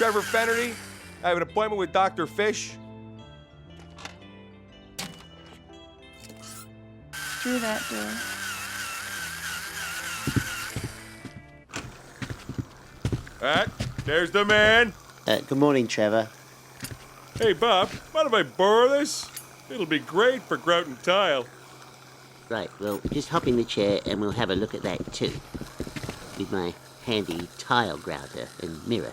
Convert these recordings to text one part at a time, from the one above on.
Trevor Fennerty. I have an appointment with Dr. Fish. Through that door. Alright, there's the man. Good morning, Trevor. Hey, Bob, mind if I borrow this? It'll be great for grouting tile. Right, well, just hop in the chair and we'll have a look at that too. With my handy tile grouter and mirror.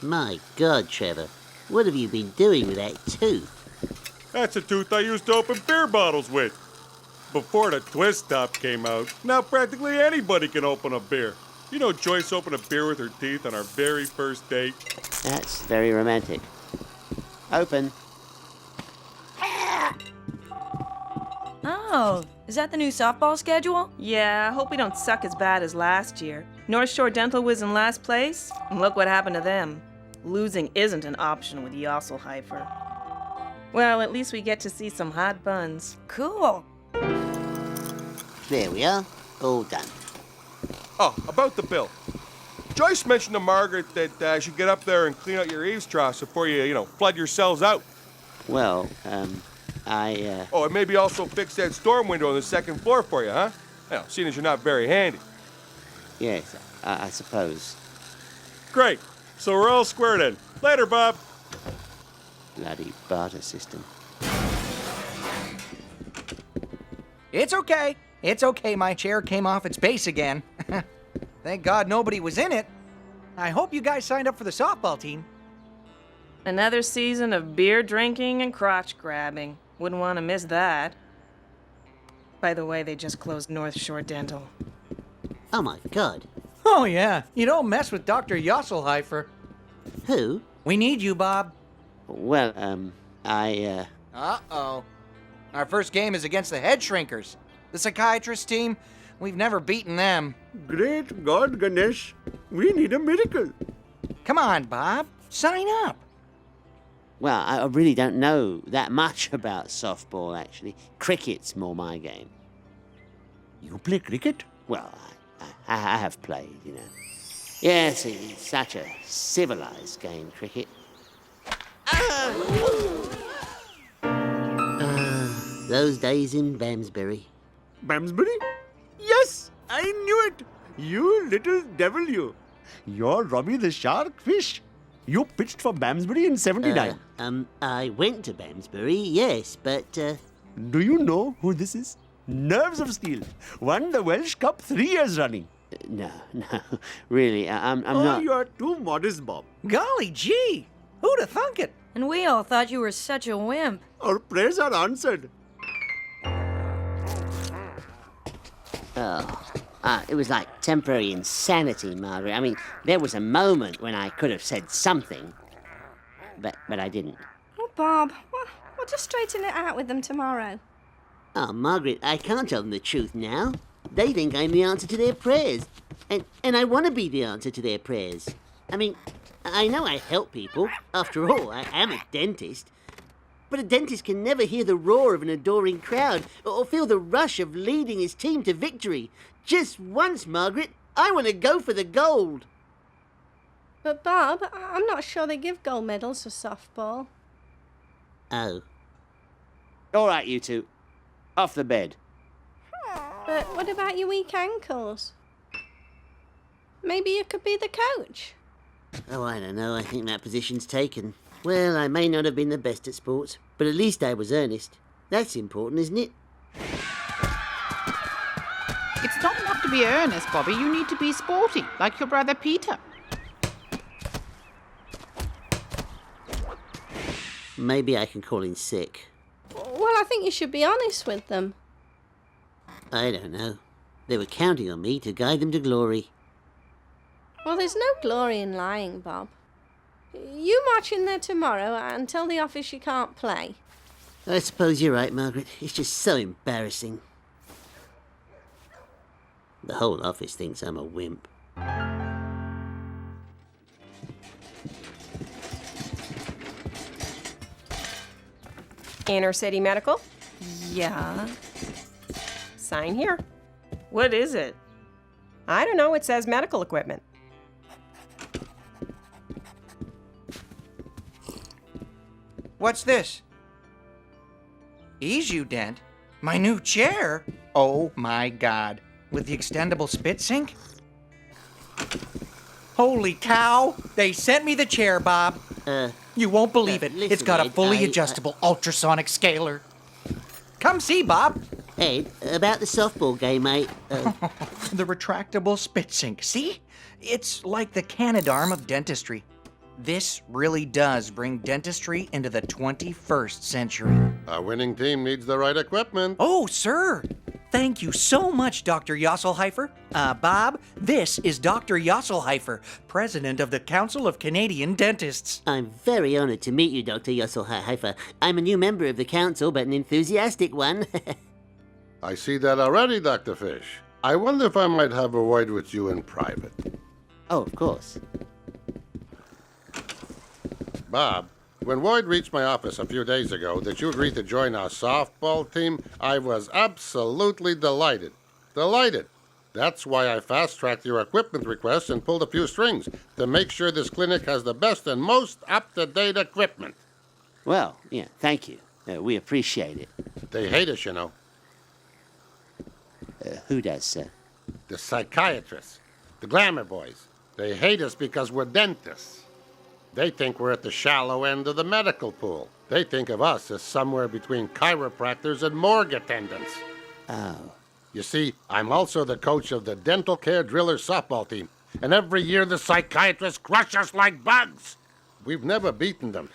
My God, Trevor, what have you been doing with that tooth? That's a tooth I used to open beer bottles with. Before the twist top came out, now practically anybody can open a beer. You know Joyce opened a beer with her teeth on our very first date? That's very romantic. Open. Oh, is that the new softball schedule? Yeah, I hope we don't suck as bad as last year. North Shore Dental was in last place, and look what happened to them. Losing isn't an option with Josselheifer. Well, at least we get to see some hot buns. Cool. There we are. All done. Oh, about the bill. Joyce mentioned to Margaret that I should get up there and clean out your eaves troughs before you flood yourselves out. Well, Oh, and maybe also fix that storm window on the second floor for you, huh? Well, seeing as you're not very handy. Yes, I suppose. Great. So we're all square then. Later, Bob. Bloody barter system. It's okay. It's okay, my chair came off its base again. Thank God nobody was in it. I hope you guys signed up for the softball team. Another season of beer drinking and crotch grabbing. Wouldn't want to miss that. By the way, they just closed North Shore Dental. Oh my God. Oh, yeah. You don't mess with Dr. Josselheifer. Who? We need you, Bob. Well, Uh-oh. Our first game is against the head shrinkers. The psychiatrist team. We've never beaten them. Great God, Ganesh. We need a miracle. Come on, Bob. Sign up. Well, I really don't know that much about softball, actually. Cricket's more my game. You play cricket? Well, I have played, you know. Yes, it's such a civilized game, cricket. Those days in Bamsbury. Bamsbury? Yes, I knew it. You little devil, you. You're Robbie the Shark Fish. You pitched for Bamsbury in 79. I went to Bamsbury, yes, but, Do you know who this is? Nerves of Steel. Won the Welsh Cup 3 years running. no, really, I'm Oh, not... you're too modest, Bob. Golly gee. Who'd have thunk it? And we all thought you were such a wimp. Our prayers are answered. It was like temporary insanity, Margaret. I mean, there was a moment when I could have said something, but I didn't. Oh, Bob, we'll just straighten it out with them tomorrow. Oh, Margaret, I can't tell them the truth now. They think I'm the answer to their prayers. And I want to be the answer to their prayers. I mean, I know I help people. After all, I am a dentist. But a dentist can never hear the roar of an adoring crowd or feel the rush of leading his team to victory. Just once, Margaret, I want to go for the gold. But, Bob, I'm not sure they give gold medals for softball. Oh. All right, you two. Off the bed. But what about your weak ankles? Maybe you could be the coach. Oh, I don't know. I think that position's taken. Well, I may not have been the best at sports, but at least I was earnest. That's important, isn't it? It's not enough to be earnest, Bobby. You need to be sporty, like your brother Peter. Maybe I can call in sick. Well, I think you should be honest with them. I don't know. They were counting on me to guide them to glory. Well, there's no glory in lying, Bob. You march in there tomorrow and tell the office you can't play. I suppose you're right, Margaret. It's just so embarrassing. The whole office thinks I'm a wimp. Inner City Medical? Yeah. Sign here. What is it? I don't know, it says medical equipment. What's this? Ease you, Dent. My new chair? Oh my god. With the extendable spit sink? Holy cow! They sent me the chair, Bob. You won't believe it. listen, It's got a Ed, fully I- adjustable ultrasonic scaler. Come see, Bob. Ed, about the softball game, mate. The retractable spit sink. See? It's like the Canadarm of dentistry. This really does bring dentistry into the 21st century. A winning team needs the right equipment. Oh, sir. Thank you so much, Dr. Yosselheifer. Bob, this is Dr. Yosselheifer, president of the Council of Canadian Dentists. I'm very honored to meet you, Dr. Yosselheifer. I'm a new member of the council, but an enthusiastic one. I see that already, Dr. Fish. I wonder if I might have a word with you in private. Oh, of course. Bob, when word reached my office a few days ago that you agreed to join our softball team, I was absolutely delighted. Delighted. That's why I fast-tracked your equipment request and pulled a few strings to make sure this clinic has the best and most up-to-date equipment. Well, yeah, thank you. We appreciate it. They hate us, you know. Who does, sir? The psychiatrists, the glamour boys. They hate us because we're dentists. They think we're at the shallow end of the medical pool. They think of us as somewhere between chiropractors and morgue attendants. Oh. You see, I'm also the coach of the dental care driller softball team, and every year the psychiatrists crush us like bugs. We've never beaten them,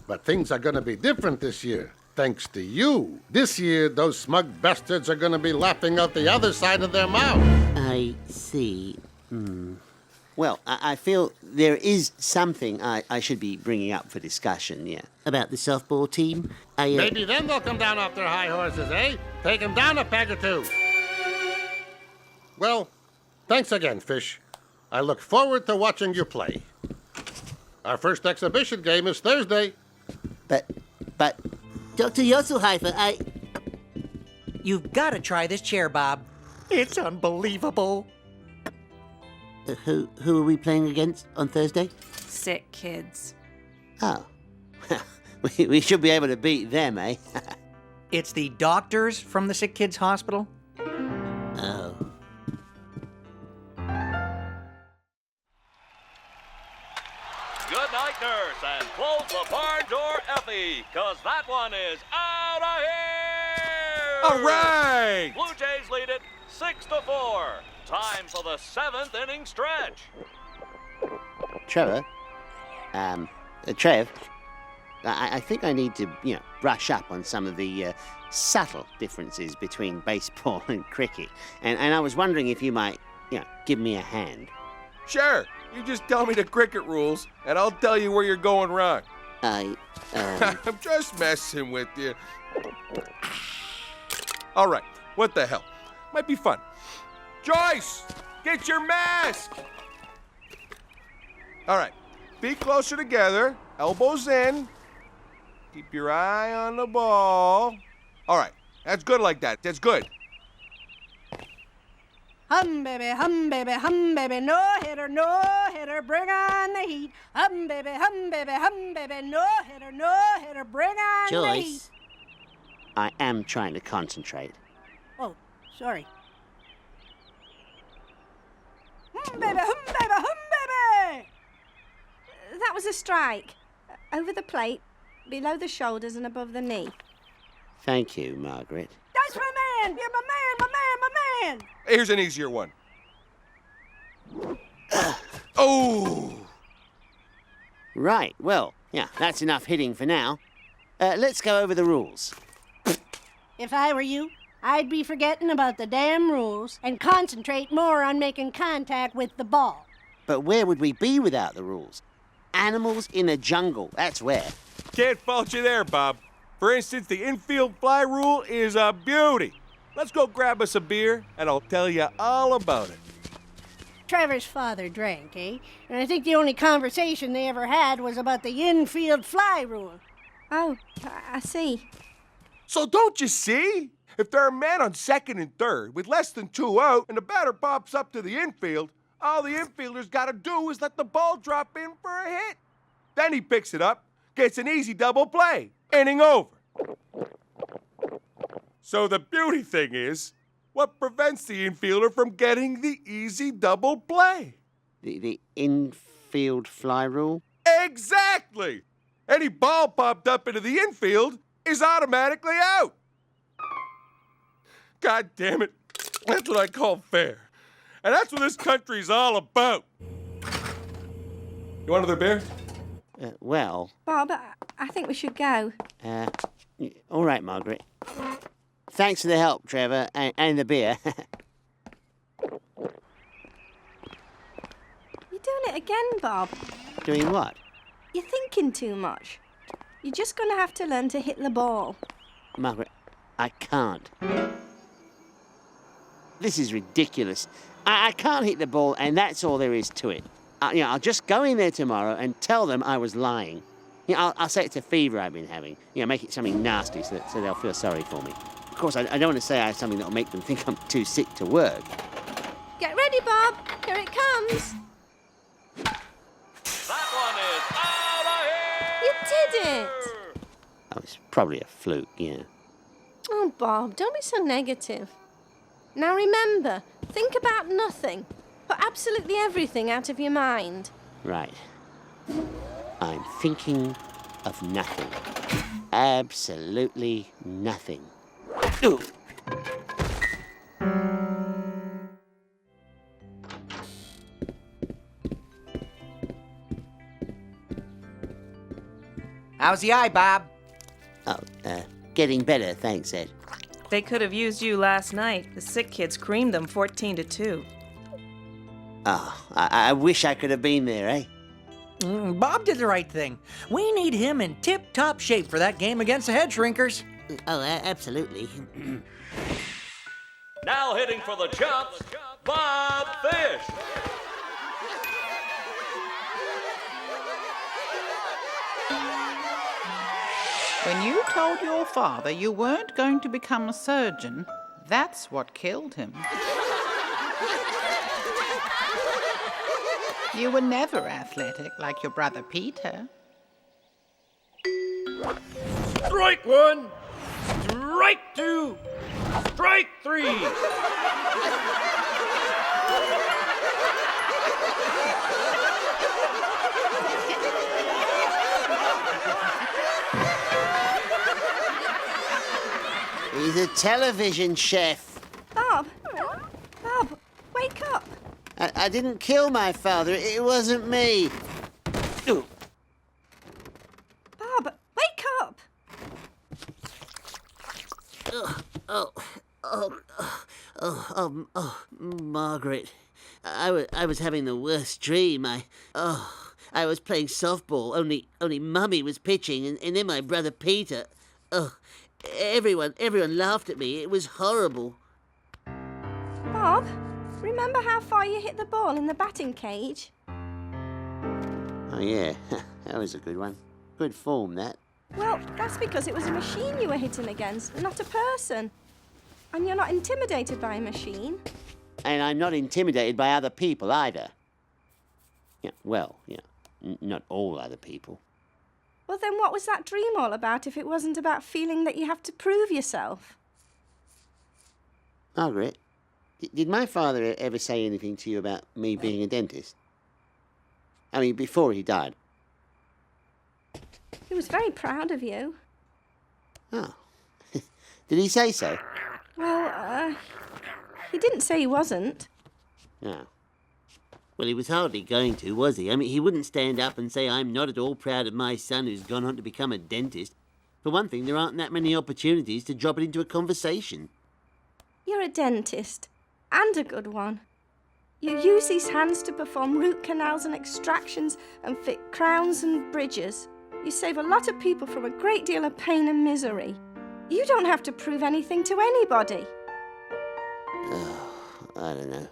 but things are going to be different this year, thanks to you. This year, those smug bastards are going to be laughing out the other side of their mouth. I see. Well, I feel there is something I should be bringing up for discussion, yeah. About the softball team. Maybe then they'll come down off their high horses, eh? Take them down a peg or two. Well, thanks again, Fish. I look forward to watching you play. Our first exhibition game is Thursday. But, Dr. Yosselheifer, You've got to try this chair, Bob. It's unbelievable. Who are we playing against on Thursday? Sick kids. Oh. we should be able to beat them, eh? It's the doctors from the Sick Kids Hospital. Oh. Good night, nurse, and close the barn door, Effie, because that one is out of here! All right! Blue Jays lead it 6-4. Time for the 7th inning stretch. Trevor? Trev? I think I need to, brush up on some of the subtle differences between baseball and cricket. And I was wondering if you might, give me a hand. Sure. You just tell me the cricket rules, and I'll tell you where you're going wrong. I'm just messing with you. All right. What the hell? Might be fun. Joyce, get your mask. All right. Feet closer together. Elbows in. Keep your eye on the ball. All right. That's good like that. That's good. Hum baby, no hitter, bring on the heat. Hum baby, no hitter, bring on the heat. Joyce, I am trying to concentrate. Oh, sorry. Hum baby, hum baby! That was a strike. Over the plate, below the shoulders and above the knee. Thank you, Margaret. That's my man! You're my man! Here's an easier one. Oh! Right, well, that's enough hitting for now. Let's go over the rules. If I were you, I'd be forgetting about the damn rules and concentrate more on making contact with the ball. But where would we be without the rules? Animals in a jungle, that's where. Can't fault you there, Bob. For instance, the infield fly rule is a beauty. Let's go grab us a beer, and I'll tell you all about it. Trevor's father drank, eh? And I think the only conversation they ever had was about the infield fly rule. Oh, I see. So don't you see? If there are men on second and third with less than 2 out and the batter pops up to the infield, all the infielders got to do is let the ball drop in for a hit. Then he picks it up, gets an easy double play. Inning over. So the beauty thing is, what prevents the infielder from getting the easy double play? The infield fly rule? Exactly! Any ball popped up into the infield is automatically out. God damn it. That's what I call fair. And that's what this country's all about. You want another beer? Well... Bob, I think we should go. All right, Margaret. Thanks for the help, Trevor, and the beer. You're doing it again, Bob. Doing what? You're thinking too much. You're just going to have to learn to hit the ball. Margaret, I can't. This is ridiculous. I can't hit the ball, and that's all there is to it. I'll just go in there tomorrow and tell them I was lying. I'll say it's a fever I've been having. Make it something nasty so they'll feel sorry for me. Of course, I don't want to say I have something that'll make them think I'm too sick to work. Get ready, Bob. Here it comes. That one is out of here! You did it. Oh, it's probably a fluke, yeah. Oh, Bob, don't be so negative. Now remember, think about nothing. Put absolutely everything out of your mind. Right. I'm thinking of nothing. Absolutely nothing. Ooh. How's the eye, Bob? Oh, getting better, thanks, Ed. They could have used you last night. The sick kids creamed them 14-2. Oh, I wish I could have been there, eh? Bob did the right thing. We need him in tip-top shape for that game against the head shrinkers. Oh, absolutely. Now hitting for the jumps, Bob Fish. When you told your father you weren't going to become a surgeon, that's what killed him. You were never athletic like your brother Peter. Strike one, strike two, strike three. He's a television chef. Bob, wake up. I didn't kill my father. It wasn't me. Ooh. Bob, wake up. Margaret. I was having the worst dream. I was playing softball, only Mummy was pitching, and then my brother Peter. Everyone laughed at me. It was horrible. Bob, remember how far you hit the ball in the batting cage? Oh, yeah. That was a good one. Good form, that. Well, that's because it was a machine you were hitting against, not a person. And you're not intimidated by a machine. And I'm not intimidated by other people, either. Not all other people. Well, then what was that dream all about if it wasn't about feeling that you have to prove yourself? Margaret, did my father ever say anything to you about me being a dentist? I mean, before he died. He was very proud of you. Oh. Did he say so? Well, he didn't say he wasn't. No. Well, he was hardly going to, was he? I mean, he wouldn't stand up and say, I'm not at all proud of my son who's gone on to become a dentist. For one thing, there aren't that many opportunities to drop it into a conversation. You're a dentist, and a good one. You use these hands to perform root canals and extractions and fit crowns and bridges. You save a lot of people from a great deal of pain and misery. You don't have to prove anything to anybody. Oh, I don't know.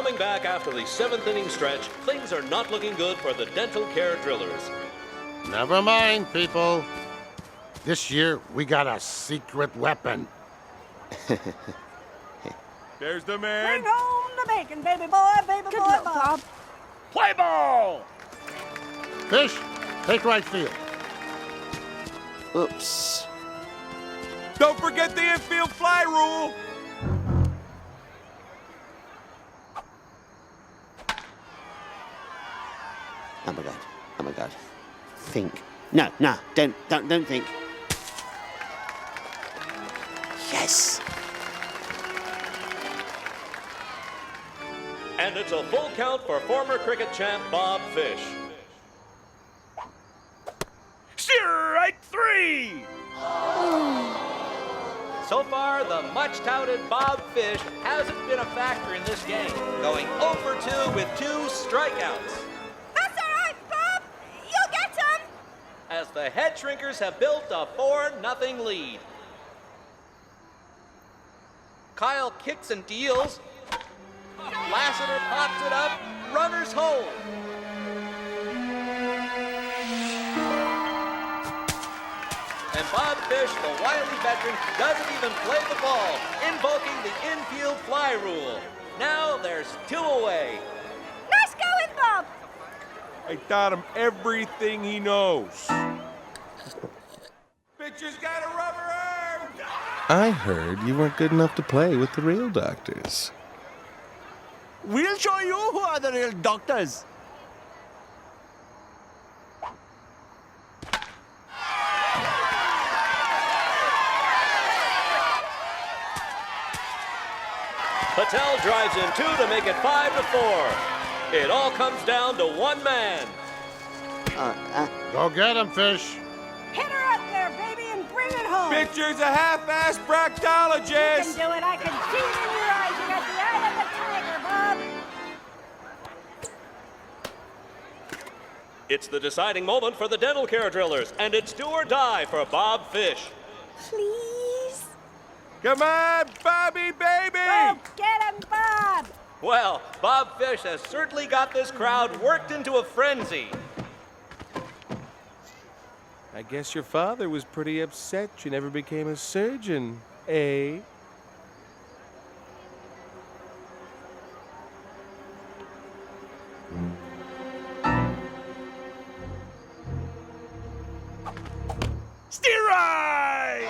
Coming back after the 7th inning stretch, things are not looking good for the dental care drillers. Never mind, people. This year, we got a secret weapon. There's the man. Bring home the bacon, baby boy, Good luck, Bob. Play ball! Fish, take right field. Oops. Don't forget the infield fly rule. Oh my god. Oh my god. Think. No, don't think. Yes. And it's a full count for former cricket champ Bob Fish. Strike 3! So far, the much-touted Bob Fish hasn't been a factor in this game, going 0 for 2 with 2 strikeouts. That's all right, Bob. You'll get him. As the head shrinkers have built a 4-0 lead. Kyle kicks and deals. Lassiter pops it up. Runners home. And Bob Fish, the wily veteran, doesn't even play the ball, invoking the infield fly rule. Now there's 2 away. Nice going, Bob. I taught him everything he knows. Pitcher's got a rubber arm. I heard you weren't good enough to play with the real doctors. We'll show you who are the real doctors. Patel drives in 2 to make it 5-4. It all comes down to one man. Go get him, Fish. Hit her up there, baby, and bring it home. Pitcher's a half-ass You proctologist. can do it. I can see it in your eyes. You got the eye of the tiger, Bob. It's the deciding moment for the dental care drillers, and it's do or die for Bob Fish. Please. Come on, Bobby, baby. Go get him, Bob. Well, Bob Fish has certainly got this crowd worked into a frenzy. I guess your father was pretty upset you never became a surgeon, eh? Steer right!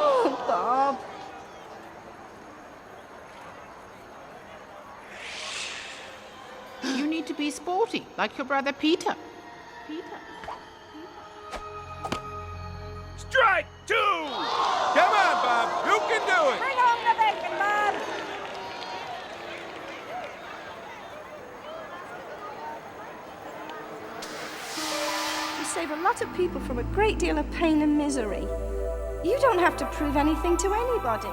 Oh, Bob. You need to be sporty, like your brother Peter. Strike 2! Come on, Bob. You can do it. Bring home the bacon, Bob. You save a lot of people from a great deal of pain and misery. You don't have to prove anything to anybody.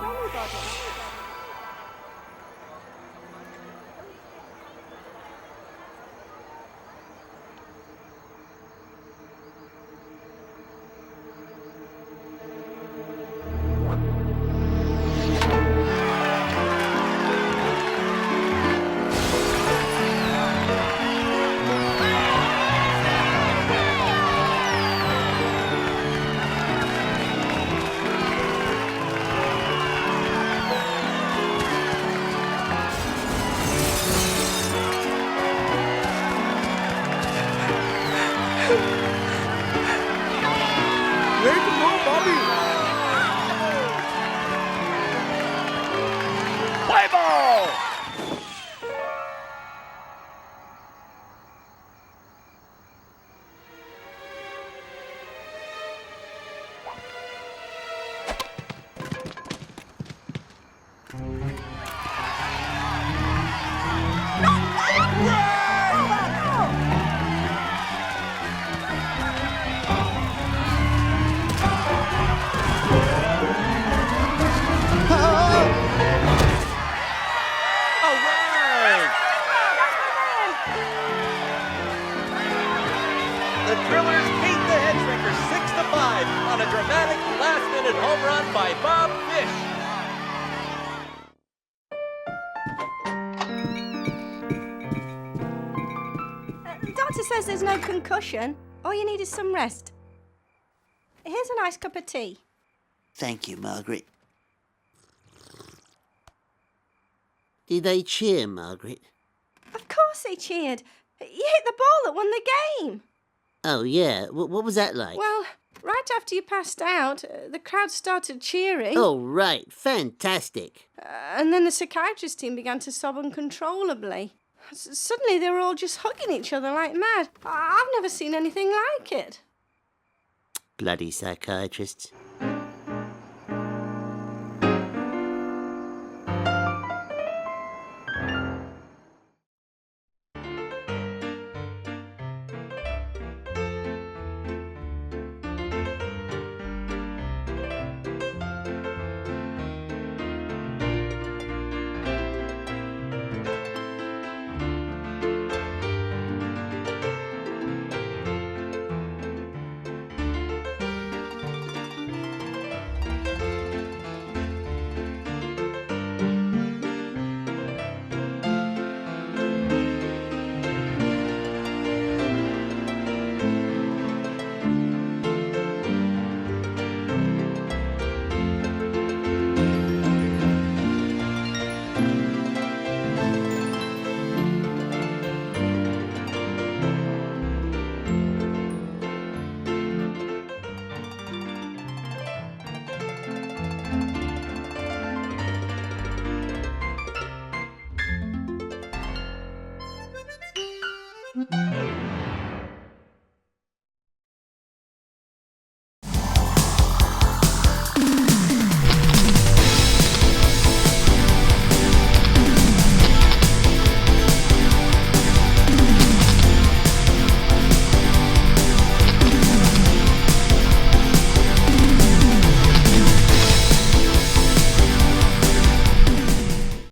Way to go, Bobby! Play ball! The drillers beat the head shrinkers 6-5 on a dramatic last-minute home run by Bob Fish. says there's no concussion. All you need is some rest. Here's a nice cup of tea. Thank you, Margaret. Did they cheer, Margaret? Of course they cheered. You hit the ball that won the game. Oh, yeah. What was that like? Well, right after you passed out, the crowd started cheering. Oh, right. Fantastic. And then the psychiatrist team began to sob uncontrollably. Suddenly they were all just hugging each other like mad. I've never seen anything like it. Bloody psychiatrists.